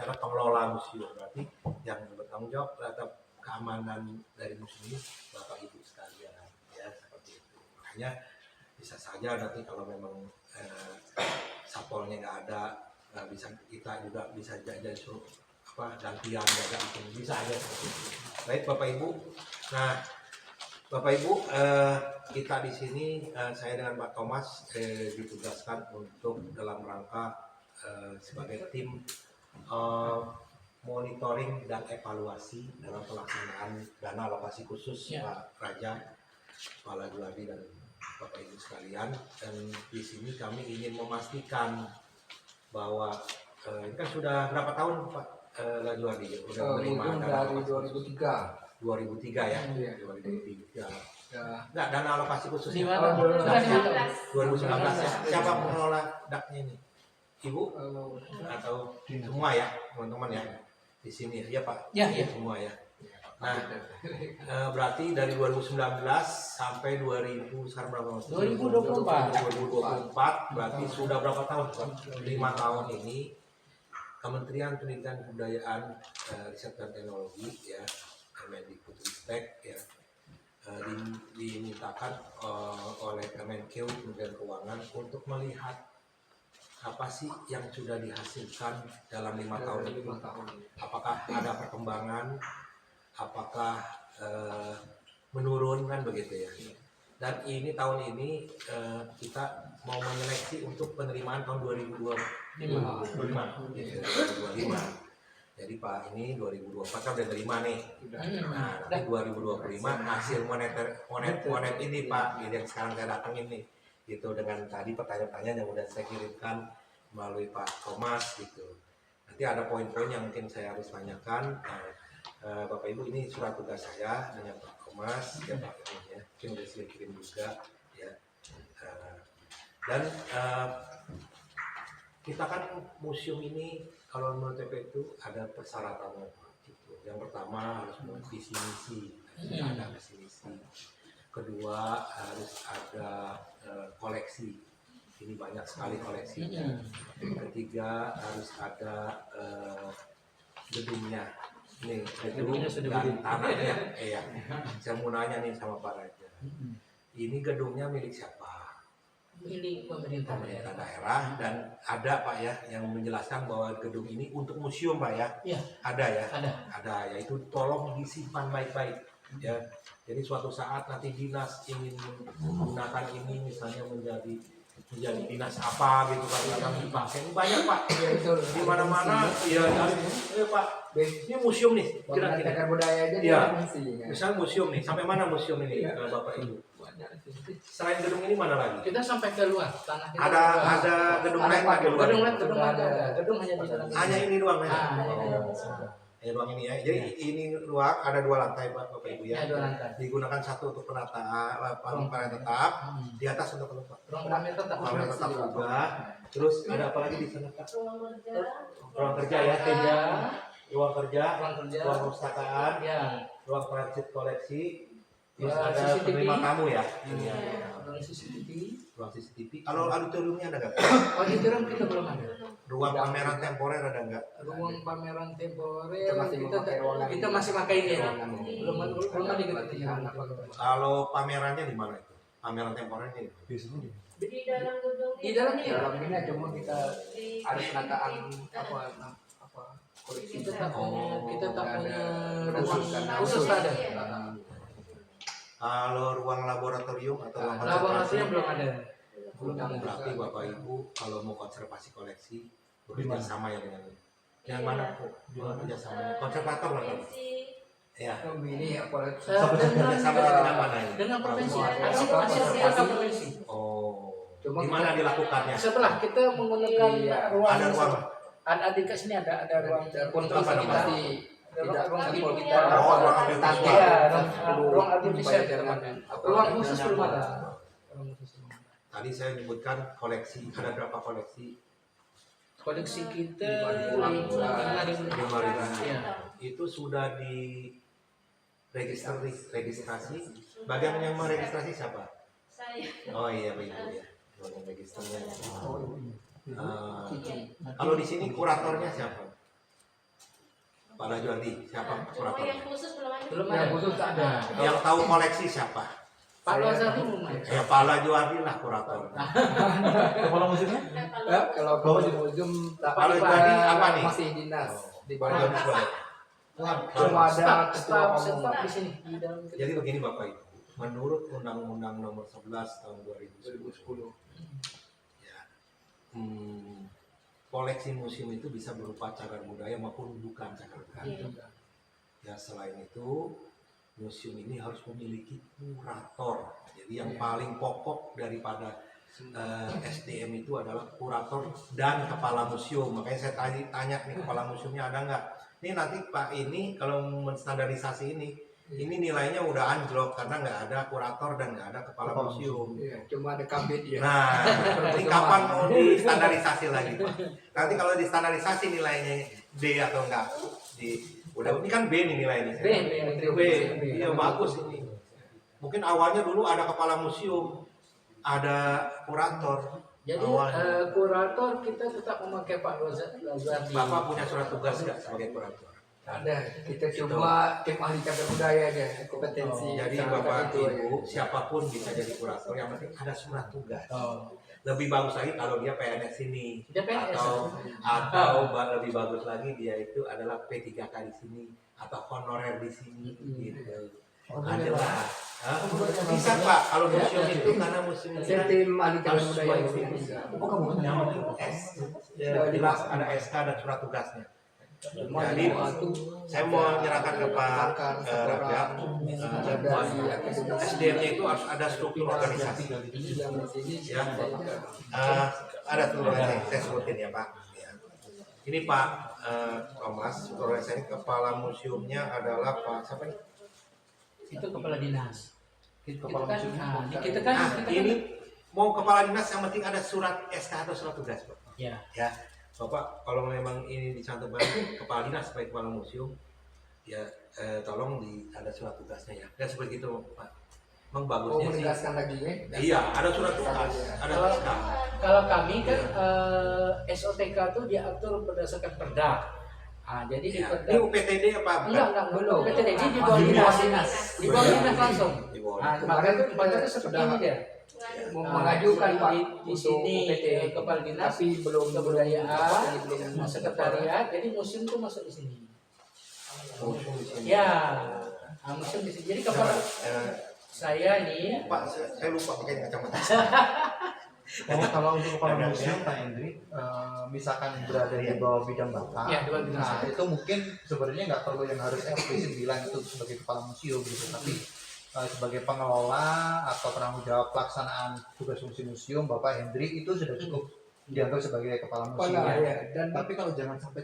secara pengelola museum, berarti yang bertanggung jawab terhadap keamanan dari museum ini Bapak Ibu sekalian, ya seperti itu. Makanya bisa saja nanti kalau memang satpolnya nggak ada, bisa kita juga bisa jaga suruh gantian jaga itu bisa aja seperti itu. Baik Bapak Ibu, nah Bapak Ibu, kita di sini saya dengan Pak Thomas ditugaskan untuk dalam rangka sebagai tim monitoring dan evaluasi dalam pelaksanaan dana alokasi khusus Pak Raja, Kepala Juadi dan Bapak Ibu sekalian. Dan di sini kami ingin memastikan bahwa ini kan sudah berapa tahun Pak Juadi sudah menerima dari 2003. 2003 ya, Iya. 2003. Ya. Enggak, dana alokasi khusus Di ya. mana? 2019 ya. Siapa mengelola daknya ini? Ibu atau semua ya, teman-teman ya di sini ya Pak? Ya. Semua ya. Nah, berarti dari 2019 sampai 2000 sekarang berapa? 2024 berarti sudah berapa tahun? 5 tahun ini Kementerian Pendidikan dan Kebudayaan, Riset dan Teknologi ya, Kemendikbudristek ya, dimintakan oleh Kemenkeu Kementerian Keuangan untuk melihat apa sih yang sudah dihasilkan dalam 5 tahun ini. Apakah ada perkembangan, apakah menurun kan begitu ya. Dan ini tahun ini kita mau menyeleksi untuk penerimaan tahun 2025. Jadi Pak ini 2024 kan udah terima nih. Nah, nanti 2025 hasil monet ini Pak, ini yang sekarang saya datangin nih. Gitu dengan tadi pertanyaan-pertanyaan yang udah saya kirimkan melalui Pak Thomas gitu. Nanti ada poin-poin yang mungkin saya harus tanyakan. Bapak Ibu, ini surat tugas saya dengan Pak Thomas ya Pak ya. Mungkin udah saya kirim juga ya. Dan kita kan museum ini kalau menurut TP itu ada persyaratannya gitu. Yang pertama harus visi misi, ada visi misi. Kedua harus ada koleksi. Ini banyak sekali koleksinya. Ketiga harus ada gedungnya. Ini gedung dan tanahnya. Saya mau nanya nih sama Pak Raja. Ini gedungnya milik siapa? Milik pemerintah daerah. Dan ada Pak ya yang menjelaskan bahwa gedung ini untuk museum Pak ya? Iya. Ada ya? Ada. Ya itu tolong disimpan baik-baik ya. Jadi suatu saat nanti dinas ingin menggunakan ini misalnya menjadi dinas apa gitu kan, akan dipakai. Ini banyak Pak di mana-mana ya. Pak, ini museum nih kira-kira budaya aja ya. Misal museum nih, sampai mana museum ini Bapak Ibu? Selain gedung ini mana lagi? Kita sampai ke luar tanah. Ada gedung lain Pak di luar? Gedung ada. Gedung hanya di dalam. Hanya ini doang ya? Hanya ruang ini ya. Jadi ini ruang ada 2 lantai Bapak Ibu ya. 2 lantai. Digunakan satu untuk penataan pameran tetap, di atas untuk ruang pamer tetap. Pameran tetap juga. Terus ada apa lagi di sana Pak? Ruang kerja ya, ruang kerja, ruang perpustakaan, ruang transit koleksi. Terus ada CCTV. penerima tamu ya. Ruang CCTV. Ruang CCTV. Kalau auditoriumnya ada nggak? Auditorium kita belum ada. Ruang pameran temporer ada nggak? Ruang pameran temporer kita masih pakai ini ya. Belum ada kita. Kalau pamerannya di mana itu? Pameran temporernya di mana? Di dalam gedung Di dalam ini. dalam ini cuma kita ada penataan apa koleksi Kita tak punya khusus khusus ada. Kalau ruang laboratorium atau ruang Laboratorium belum ada. Berarti Bapak Ibu kalau mau konservasi koleksi bekerja sama ya dengan yang mana bekerja sama konservator lah kan? Ya. ini apa Bekerja sama dengan mana ini? Dengan provinsi. Konservasi. Provinsi. Oh. Cuma Di mana dilakukannya? Setelah kita menggunakan ruang Ada ruang. ada di sini ada ruang kontrol Apa namanya? tidak ruang sampel kita. kita ruang audiovisual. Iya, ruang audiovisual. Ruang khusus belum ada. Tadi saya menyebutkan koleksi, ada berapa koleksi? Koleksi kita 5.000. Iya. Itu sudah registrasi. Bagian yang meregistrasi siapa? saya. Oh iya Ibu ya. Yang registernya. Kalau di sini kuratornya siapa? Pak Lajuardi, siapa Cuma kurator? yang khusus belum ada. Belum Yang khusus tak ada. Yang tahu koleksi siapa? Pak Lazari mau Ya Pak Lajuardi lah kurator. Kepala musiknya? Kalau kalau di museum Pak Lajuardi apa nih? masih dinas di Pak bawah. Lajuardi. Cuma ada ketua staf umum. di sini di dalam. Jadi begini Bapak Ibu, menurut Undang-Undang Nomor 11 Tahun 2010, 2010. ya, koleksi museum itu bisa berupa cagar budaya maupun bukan cagar budaya. Iya. Ya selain itu museum ini harus memiliki kurator. Jadi yang Iya. paling pokok daripada SDM itu adalah kurator dan kepala museum. Makanya saya tanya nih kepala museumnya ada nggak? Ini nanti Pak ini kalau menstandarisasi ini nilainya udah anjlok karena nggak ada kurator dan nggak ada kepala museum. Iya, cuma ada kabit ya. Nah, ini kapan mau distandarisasi lagi Pak? Nanti kalau distandarisasi nilainya D atau enggak? Udah ini kan B nih nilainya. B. Iya bagus ini. Mungkin awalnya dulu ada kepala museum, ada kurator. Jadi Awalnya. kurator kita tetap memakai Pak Lazari. Bapak punya surat tugas nggak sebagai kurator? Ada, kita cuma tim ahli cagar budaya aja kompetensi. Jadi sama Bapak itu aja. Ibu siapapun bisa jadi kurator, yang penting ada surat tugas. Oh. Lebih bagus lagi kalau dia PNS ini. Dia PNS. Atau lebih bagus lagi dia itu adalah P3K di sini atau honorer di sini gitu. Adalah bisa Pak kalau museum itu karena museum itu Saya tim ahli cagar harus budaya di sesuai sini. Oh, kamu yang S. Ya, jelas ada SK dan surat tugasnya. Jadi saya mau menyerahkan ke Pak Raja, SDM-nya itu harus ada struktur organisasi. Ya, ada struktur organisasi. Saya sebutin ya Pak. Ya. Ini Pak Thomas, struktur organisasi kepala museumnya adalah Pak siapa nih? Itu kepala dinas. Kepala Kita museum. kan, kita kan, Ini mau kepala dinas yang penting ada surat SK atau surat tugas Pak. ya. Ya, Bapak kalau memang ini dicantumkan kepala dinas sebagai kepala museum, ya tolong ada surat tugasnya ya. Dan seperti itu Pak. Memang Oh, bagusnya sih. menegaskan lagi ya. Iya, ada surat tugas, ada Kalau- SK. Kalau kami kan SOTK itu diatur berdasarkan perda. Jadi di Ya. perda. Ini UPTD apa? Enggak, Belum. PTD ini di bawah dinas. Di bawah dinas langsung. Di bawah. Kemarin itu tempatnya seperti ini dia. Mengajukan Pak di sini UPT, kepala dinas, tapi belum kebudayaan, belum sekretariat, jadi museum tuh masuk di sini. Museum di sini. Ya, museum di sini. Jadi kepala saya nih, Pak, saya lupa pakai kacamata. Kalau untuk kepala museum Pak Hendri, misalkan berada di bawah bidang Bapak, Ya, di bawah bidang nah saya. itu mungkin sebenarnya nggak perlu yang harus eksplisit bilang itu sebagai kepala museum gitu, tapi sebagai pengelola atau penanggung jawab pelaksanaan tugas fungsi museum Bapak Hendri itu sudah cukup dianggap sebagai kepala museum. ya. Dan Tapi kalau jangan sampai